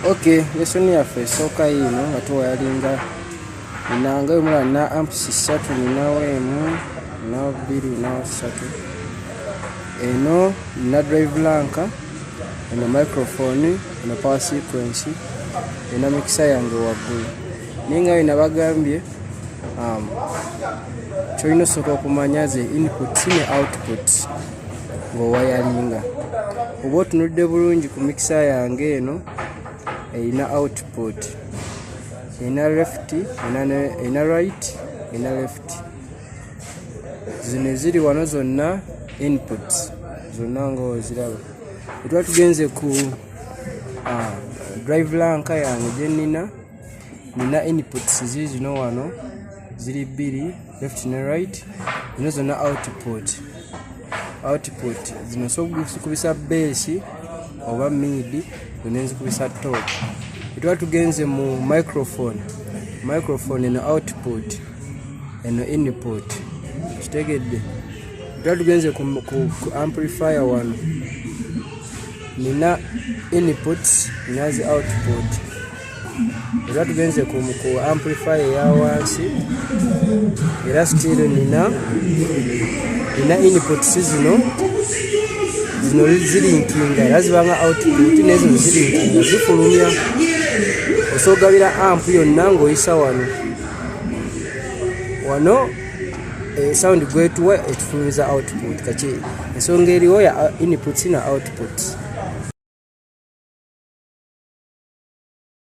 Okay, lesson yaffe esooka yino nga tuwayalinga nanga omulala na amps 3 ninawo emu ninawo 2 ninawo 3 eno na DriveRack eno microphone eno power sequence eno mixer yange waggulu ninga ina bagambye kyolina osooka okumanya ze inputs ne outputs ng'owayalinga. Oba otunudde bulungi ku mixer yange eno ina output ina left ina right ina left, zino ziri wano zonna inputs zonna ng'oziraba. Etwa tugenze ku DriveRack yange gye nina inputs ziri zino wano ziri 2 left ne right, zino zonna output zino zikubisa bass oba mid, zino zikubisa top. Etwa tugenze mu microphone eno output eno input, kitegedde. Etwa tugenze ku amplifier wano nina inputs ninazi output. Etwa tugenze ku amplifier ya wansi era still nina inputs zino zirinkinga era zibanga output nezo zirinkinga zifulumya. Osoogabira amp yonna ng'oyisa wano sound gwetuwa ekifulumiza output kaki ensonga eriwo ya inputs na outputs.